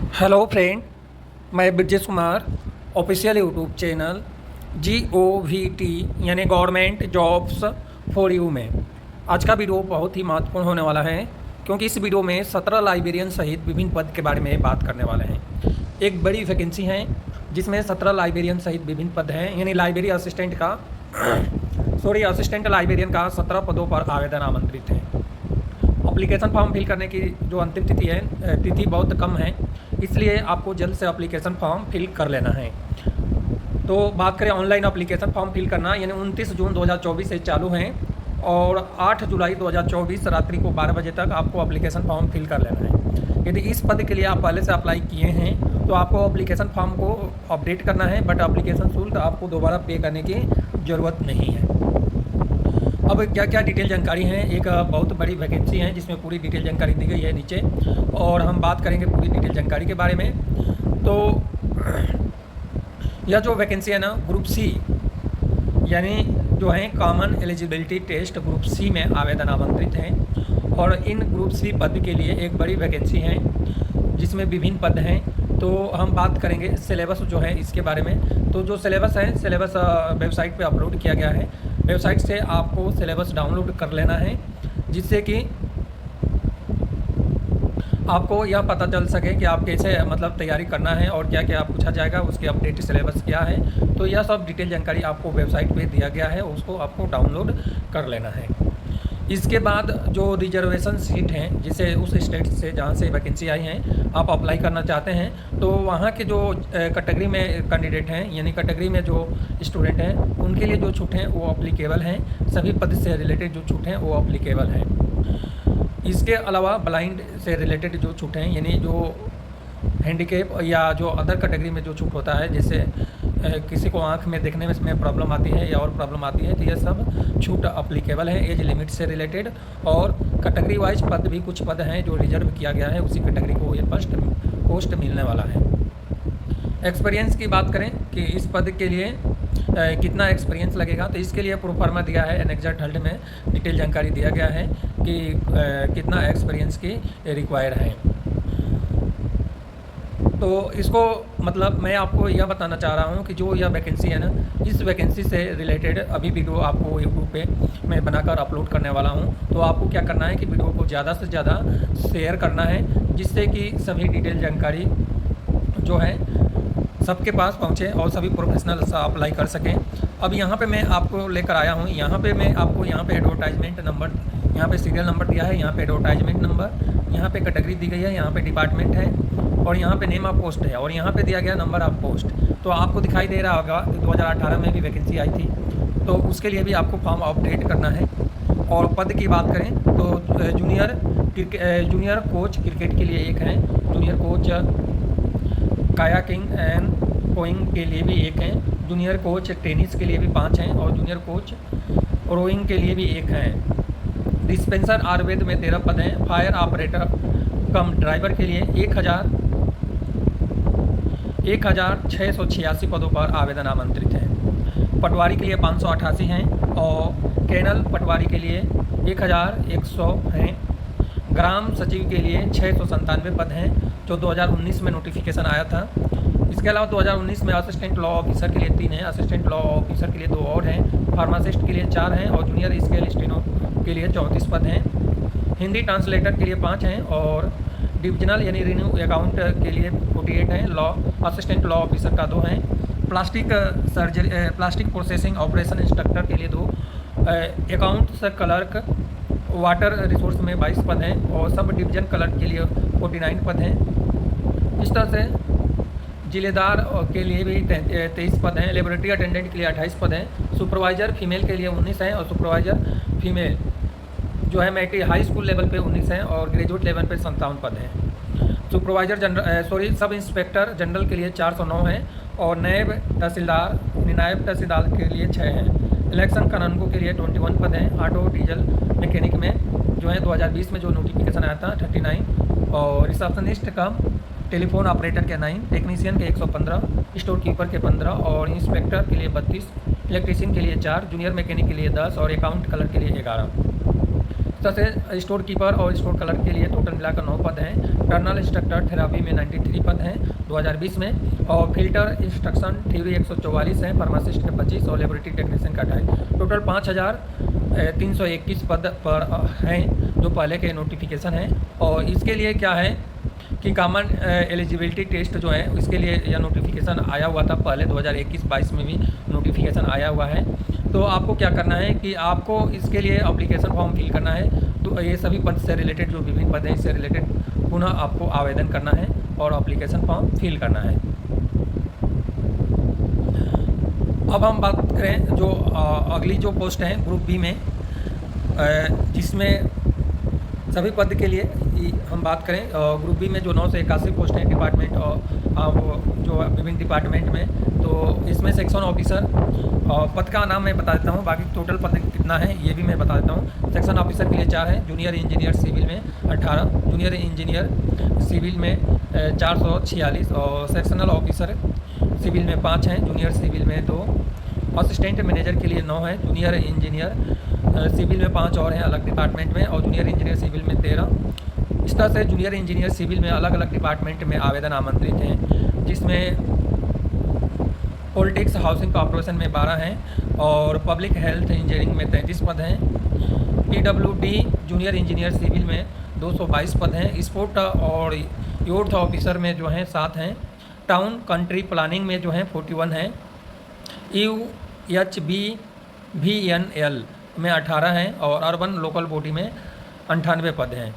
Hello friend, मैं Brajesh Kumar official YouTube channel GOVT यानी government jobs for you में आज का वीडियो बहुत ही महत्वपूर्ण होने वाला है, क्योंकि इस वीडियो में 17 लाइब्रेरियन सहित विभिन्न पद के बारे में बात करने वाले हैं। एक बड़ी वैकेंसी है जिसमें 17 लाइब्रेरियन सहित विभिन्न पद हैं, यानी लाइब्रेरी असिस्टेंट का असिस्टेंट लाइब्रेरियन का 17 पदों पर आवेदन आमंत्रित है। एप्लीकेशन फॉर्म फिल करने की जो अंतिम तिथि है, तिथि बहुत कम है, इसलिए आपको जल्द से एप्लीकेशन फॉर्म फिल कर लेना है। तो बात करें ऑनलाइन एप्लीकेशन फॉर्म फिल करना, यानी 29 जून 2024 से चालू है और 8 जुलाई 2024 रात्रि को 12 बजे तक आपको एप्लीकेशन फॉर्म फिल कर लेना है। यदि इस पद के लिए आप पहले से अप्लाई किए हैं तो आपको एप्लीकेशन फॉर्म को अपडेट करना है, बट एप्लीकेशन शुल्क आपको दोबारा पे करने की ज़रूरत नहीं है। अब क्या क्या डिटेल जानकारी है, एक बहुत बड़ी वैकेंसी है जिसमें पूरी डिटेल जानकारी दी गई है नीचे, और हम बात करेंगे पूरी डिटेल जानकारी के बारे में। तो यह जो वैकेंसी है ना, ग्रुप सी यानी जो है common eligibility test group C में आवेदन आमंत्रित हैं, और इन ग्रुप सी पद के लिए एक बड़ी वैकेंसी है जिसमें विभिन्न पद हैं। तो हम बात करेंगे सिलेबस जो है इसके बारे में। तो जो सिलेबस है, सिलेबस वेबसाइट पे अपलोड किया गया है। वेबसाइट से आपको सिलेबस डाउनलोड कर लेना है, जिससे कि आपको यह पता चल सके कि आप कैसे तैयारी करना है और क्या क्या पूछा जाएगा, उसके अपडेट सिलेबस क्या है। तो यह सब डिटेल जानकारी आपको वेबसाइट पे दिया गया है, उसको आपको डाउनलोड कर लेना है। इसके बाद जो रिजर्वेशन सीट हैं, जिसे उस स्टेट से जहाँ से वैकेंसी आई हैं आप अप्लाई करना चाहते हैं, तो वहाँ के जो कैटेगरी में कैंडिडेट हैं, यानी कैटेगरी में जो स्टूडेंट हैं, उनके लिए जो छूट हैं वो अप्लीकेबल हैं। सभी पद से रिलेटेड जो छूट हैं वो अप्लीकेबल हैं। इसके अलावा ब्लाइंड से रिलेटेड जो छूट हैं, यानी जो हैंडीकैप या जो अदर कैटेगरी में जो छूट होता है, जैसे किसी को आँख में देखने में प्रॉब्लम आती है या और प्रॉब्लम आती है, तो ये सब छूट अप्लीकेबल है एज लिमिट से रिलेटेड। और कैटेगरी वाइज पद भी कुछ पद हैं जो रिजर्व किया गया है, उसी कैटेगरी को ये फर्स्ट पोस्ट मिलने वाला है। एक्सपीरियंस की बात करें कि इस पद के लिए कितना एक्सपीरियंस लगेगा, तो इसके लिए प्रोफार्मा दिया है, एनेक्सर हेल्ड में डिटेल जानकारी दिया गया है कि कितना एक्सपीरियंस की रिक्वायर है। तो इसको मैं आपको यह बताना चाह रहा हूँ कि जो यह वैकेंसी है ना, इस वैकेंसी से रिलेटेड अभी वीडियो आपको यूट्यूब पे मैं बनाकर अपलोड करने वाला हूँ। तो आपको क्या करना है कि वीडियो को ज़्यादा से ज़्यादा शेयर करना है, जिससे कि सभी डिटेल जानकारी जो है सबके पास पहुँचे और सभी प्रोफेशनल अप्लाई कर सकें। अब यहाँ पे मैं आपको लेकर आया हूँ, यहाँ पे मैं आपको यहाँ पे एडवर्टाइजमेंट नंबर, यहाँ पे सीरियल नंबर दिया है, यहाँ पे एडवर्टाइजमेंट नंबर, यहाँ पे कैटेगरी दी गई है, यहाँ पे डिपार्टमेंट है, और यहाँ पे नेम ऑफ पोस्ट है, और यहाँ पे दिया गया नंबर ऑफ पोस्ट। तो आपको दिखाई दे रहा होगा 2018 में भी वैकेंसी आई थी, तो उसके लिए भी आपको फॉर्म अपडेट करना है। और पद की बात करें तो जूनियर कोच क्रिकेट के लिए एक है, junior coach kayaking and rowing के लिए भी एक हैं, जूनियर कोच टेनिस के लिए भी 5 हैं, और जूनियर कोच रोइंग के लिए भी एक हैं। डिस्पेंसर आयुर्वेद में 13 पद हैं। फायर ऑपरेटर कम ड्राइवर के लिए 1686 पदों पर आवेदन आमंत्रित हैं। पटवारी के लिए 588 हैं, और कैनल पटवारी के लिए 1100 हैं। ग्राम सचिव के लिए 697 पद हैं, जो 2019 में नोटिफिकेशन आया था। इसके अलावा 2019 में असिस्टेंट लॉ ऑफिसर के लिए 3 हैं, असिस्टेंट लॉ ऑफिसर के लिए 2 और हैं, फार्मासिस्ट के लिए 4 हैं, और जूनियर स्केल स्टेनो के लिए 34 पद हैं। हिंदी ट्रांसलेटर के लिए 5 हैं, और डिविजनल यानी रिन्यू अकाउंट के लिए 48 हैं। लॉ असिस्टेंट लॉ ऑफिसर का 2 हैं। प्लास्टिक प्रोसेसिंग ऑपरेशन इंस्ट्रक्टर के लिए 2, अकाउंट्स क्लर्क वाटर रिसोर्स में 22 पद हैं, और सब डिवीजन क्लर्क के लिए 49 पद हैं। इस तरह से जिलेदार के लिए भी 23 पद हैं। लेबोरेटरी अटेंडेंट के लिए 28 पद हैं। सुपरवाइज़र फीमेल के लिए 19 हैं, और सुपरवाइज़र फीमेल जो है मैट्रिक हाई स्कूल लेवल पे 19 हैं, और ग्रेजुएट लेवल पे 57 पद हैं। सुपरवाइज़र सब इंस्पेक्टर जनरल के लिए 409 हैं, और नायब तहसीलदार के लिए 6 हैं। इलेक्शन कानूनगो के लिए 21 पद हैं। ऑटो डीजल मैकेनिक में जो है 2020 में जो नोटिफिकेशन आया था 39, और रिसेप्शनिस्ट कम टेलीफोन ऑपरेटर के 9, टेक्नीशियन के 115, स्टोर कीपर के 15, और इंस्पेक्टर के लिए 32, इलेक्ट्रीशियन के लिए 4, जूनियर मैकेनिक के लिए 10, और अकाउंट कलर के लिए 11। तरह से स्टोर कीपर और स्टोर क्लर्क के लिए टोटल मिलाकर 9 पद हैं। टर्नल इंस्ट्रक्टर थेरेपी में 93 पद हैं 2020 में, और फिल्टर इंस्ट्रक्शन थ्योरी 144 हैं, फार्मासिस्ट के 25 और लेबोरेटरी टेक्नीशियन का 28। टोटल 5321 पद पर हैं जो पहले के नोटिफिकेशन हैं। और इसके लिए क्या है कि कॉमन एलिजिबिलिटी टेस्ट जो है इसके लिए यह नोटिफिकेशन आया हुआ था पहले 2021-22 में भी नोटिफिकेशन आया हुआ है। तो आपको क्या करना है कि आपको इसके लिए एप्लीकेशन फॉर्म फिल करना है। तो ये सभी पद से रिलेटेड जो विभिन्न पद हैं इससे रिलेटेड पुनः आपको आवेदन करना है और एप्लीकेशन फॉर्म फिल करना है। अब हम बात करें जो अगली जो पोस्ट है ग्रुप बी में, जिसमें सभी पद के लिए हम बात करें ग्रुप बी में जो 9 से 81 पोस्ट हैं डिपार्टमेंट और जो विभिन्न डिपार्टमेंट में, तो इसमें सेक्शन ऑफिसर पद का नाम मैं बता देता हूँ, बाकी टोटल पद कितना है ये भी मैं बता देता हूँ। सेक्शन ऑफिसर के लिए 4 हैं, जूनियर इंजीनियर सिविल में 18, जूनियर इंजीनियर सिविल में 446, और सेक्शनल ऑफिसर सिविल में 5 हैं, जूनियर सिविल में 2, असिस्टेंट मैनेजर के लिए 9 हैं, जूनियर इंजीनियर सिविल में 5 और हैं अलग डिपार्टमेंट में, और जूनियर इंजीनियर सिविल में 13। इस तरह से जूनियर इंजीनियर सिविल में अलग अलग डिपार्टमेंट में आवेदन आमंत्रित हैं, जिसमें पॉलिटिक्स हाउसिंग कॉर्पोरेशन में 12 हैं, और पब्लिक हेल्थ इंजीनियरिंग में 33 पद हैं। PWD जूनियर इंजीनियर सिविल में 222 पद हैं। स्पोर्ट और यूथ ऑफिसर में जो हैं 7 हैं। टाउन कंट्री प्लानिंग में जो हैं 41 हैं। UHBVNL में 18 हैं, और अर्बन लोकल बॉडी में 98 पद हैं।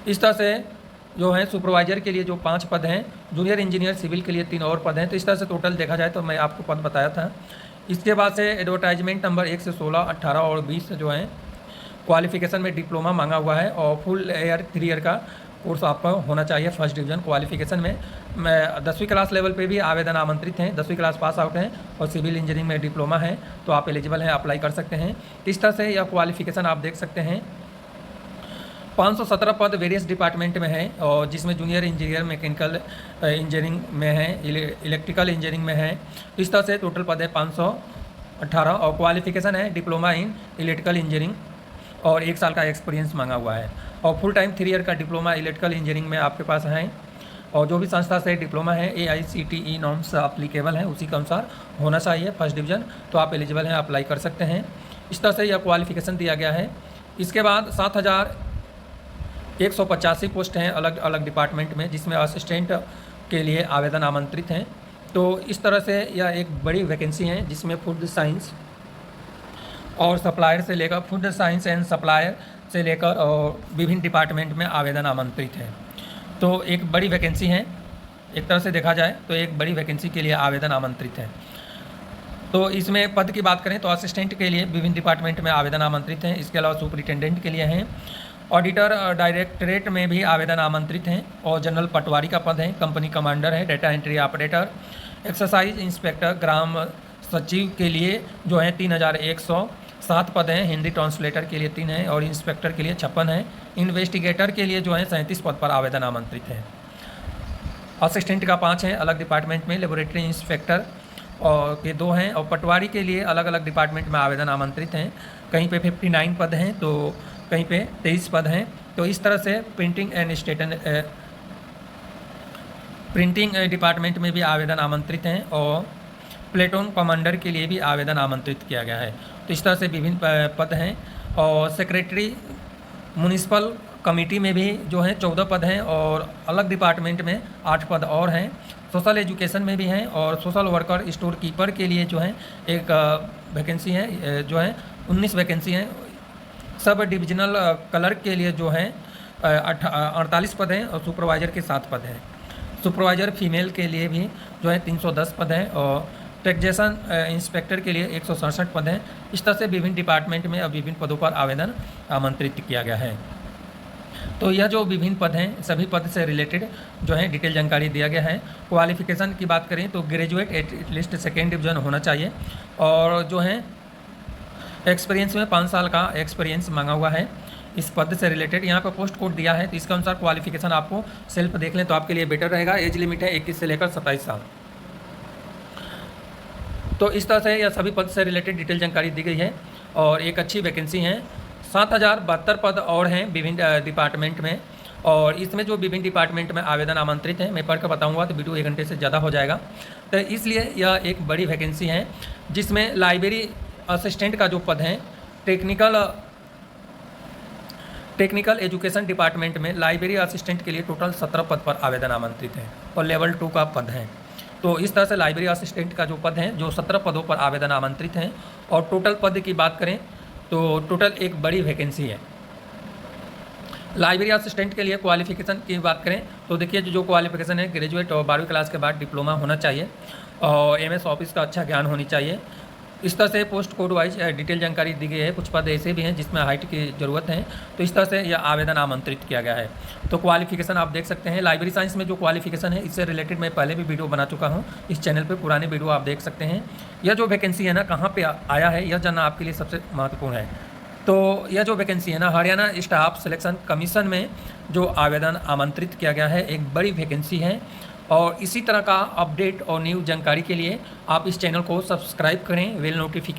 इस तरह से जो है सुपरवाइजर के लिए जो 5 पद हैं, जूनियर इंजीनियर सिविल के लिए 3 और पद हैं। तो इस तरह से टोटल देखा जाए तो मैं आपको पद बताया था। इसके बाद से एडवर्टाइजमेंट नंबर 1 से 16, 18 और 20 जो हैं क्वालिफिकेशन में डिप्लोमा मांगा हुआ है, और फुल ईयर 3 ईयर का कोर्स आपका होना चाहिए फर्स्ट डिवीज़न क्वालिफिकेशन में। 10वीं क्लास लेवल पे भी आवेदन आमंत्रित हैं, 10वीं क्लास पास आउट हैं और सिविल इंजीनियरिंग में डिप्लोमा है, तो आप एलिजिबल हैं, अप्लाई कर सकते हैं। इस तरह से यह क्वालिफिकेशन आप देख सकते हैं। 517 पद वेरियस डिपार्टमेंट में है, और जिसमें जूनियर इंजीनियर मैकेनिकल इंजीनियरिंग में है, इलेक्ट्रिकल इंजीनियरिंग में है। इस तरह से टोटल पद है 518, और क्वालिफिकेशन है डिप्लोमा इन इलेक्ट्रिकल इंजीनियरिंग, और 1 साल का एक्सपीरियंस मांगा हुआ है, और फुल टाइम 3 ईयर का डिप्लोमा इलेक्ट्रिकल इंजीनियरिंग में आपके पास है। और जो भी संस्था से डिप्लोमा है AICTE नॉर्म्स अप्लीकेबल हैं, उसी के अनुसार होना चाहिए फर्स्ट डिवीज़न, तो आप एलिजिबल हैं, अप्लाई कर सकते हैं। इस तरह से यह क्वालिफिकेशन दिया गया है। इसके बाद 7185 पोस्ट हैं अलग अलग डिपार्टमेंट में, जिसमें असिस्टेंट के लिए आवेदन आमंत्रित हैं। तो इस तरह से यह एक बड़ी वैकेंसी है, जिसमें फूड साइंस और सप्लायर से लेकर फूड साइंस एंड सप्लायर से लेकर और विभिन्न डिपार्टमेंट में आवेदन आमंत्रित हैं। तो एक बड़ी वैकेंसी है, एक तरह से देखा जाए तो एक बड़ी वैकेंसी के लिए आवेदन आमंत्रित है। तो इसमें पद की बात करें तो असिस्टेंट के लिए विभिन्न डिपार्टमेंट में आवेदन आमंत्रित हैं। इसके अलावा सुपरिटेंडेंट के लिए हैं, ऑडिटर डायरेक्टरेट में भी आवेदन आमंत्रित हैं, और जनरल पटवारी का पद है, कंपनी कमांडर है, data entry operator, excise inspector, ग्राम सचिव के लिए जो है 3107 पद हैं, हिंदी ट्रांसलेटर के लिए 3 हैं, और इंस्पेक्टर के लिए 56 हैं। इन्वेस्टिगेटर के लिए जो है 37 पद पर आवेदन आमंत्रित हैं। असिस्टेंट का 5 हैं अलग डिपार्टमेंट में, लेबोरेटरी इंस्पेक्टर और के 2 हैं, और पटवारी के लिए अलग अलग डिपार्टमेंट में आवेदन आमंत्रित हैं। कहीं पे 59 पद हैं तो कहीं पे 23 पद हैं। तो इस तरह से प्रिंटिंग डिपार्टमेंट में भी आवेदन आमंत्रित हैं, और प्लेटून कमांडर के लिए भी आवेदन आमंत्रित किया गया है। तो इस तरह से विभिन्न पद हैं, और सेक्रेटरी म्युनिसिपल कमेटी में भी जो है 14 पद हैं, और अलग डिपार्टमेंट में 8 पद और हैं। सोशल एजुकेशन में भी हैं, और सोशल वर्कर स्टोर कीपर के लिए जो है एक वैकेंसी है, जो है 19 वैकेंसी हैं। सब डिविजनल क्लर्क के लिए जो है 48 पद हैं, और सुपरवाइज़र के 7 पद हैं। सुपरवाइज़र फीमेल के लिए भी जो है 310 पद हैं, और टैक्सेशन इंस्पेक्टर के लिए 167 पद हैं। इस तरह से विभिन्न डिपार्टमेंट में अब विभिन्न पदों पर आवेदन आमंत्रित किया गया है। तो यह जो विभिन्न पद हैं सभी पद से रिलेटेड जो है डिटेल जानकारी दिया गया है। क्वालिफिकेशन की बात करें तो ग्रेजुएट एटलीस्ट 2nd डिवीज़न होना चाहिए, और जो है एक्सपीरियंस में 5 साल का एक्सपीरियंस मांगा हुआ है इस पद से रिलेटेड। यहाँ पर पोस्ट कोड दिया है, तो इसके अनुसार क्वालिफिकेशन आपको सेल्फ देख लें तो आपके लिए बेटर रहेगा। एज लिमिट है 21 से लेकर 27 साल। तो इस तरह से यह सभी पद से रिलेटेड डिटेल जानकारी दी गई है, और एक अच्छी वैकेंसी है। 7072 पद और हैं विभिन्न डिपार्टमेंट में। और इसमें जो विभिन्न डिपार्टमेंट में आवेदन आमंत्रित हैं, मैं पढ़ कर बताऊँगा तो वीडियो 1 घंटे से ज़्यादा हो जाएगा। तो इसलिए यह एक बड़ी वैकेंसी है, जिसमें लाइब्रेरी असिस्टेंट का जो पद है, टेक्निकल एजुकेशन डिपार्टमेंट में लाइब्रेरी असिस्टेंट के लिए टोटल 17 पद पर आवेदन आमंत्रित हैं और लेवल 2 का पद है। तो इस तरह से लाइब्रेरी असिस्टेंट का जो पद है, जो 17 पदों पर आवेदन आमंत्रित हैं। और टोटल पद की बात करें तो टोटल एक बड़ी वैकेंसी है। लाइब्रेरी असिस्टेंट के लिए क्वालिफिकेशन की बात करें तो देखिए, जो क्वालिफिकेशन है, ग्रेजुएट और 12वीं क्लास के बाद डिप्लोमा होना चाहिए और MS ऑफिस का अच्छा ज्ञान होनी चाहिए। इस तरह से पोस्ट कोड वाइज डिटेल जानकारी दी गई है। कुछ पद ऐसे भी हैं जिसमें हाइट की ज़रूरत है, तो इस तरह से यह आवेदन आमंत्रित किया गया है। तो क्वालिफिकेशन आप देख सकते हैं। लाइब्रेरी साइंस में जो क्वालिफिकेशन है, इससे रिलेटेड मैं पहले भी वीडियो बना चुका हूँ इस चैनल पे, पुराने वीडियो आप देख सकते हैं। यह जो वैकेंसी है ना, कहाँ पे आया है, यह जानना आपके लिए सबसे महत्वपूर्ण है। तो यह जो वैकेंसी है ना, हरियाणा स्टाफ सिलेक्शन कमीशन में जो आवेदन आमंत्रित किया गया है, एक बड़ी वैकेंसी है। और इसी तरह का अपडेट और न्यू जानकारी के लिए आप इस चैनल को सब्सक्राइब करें, बेल नोटिफिकेशन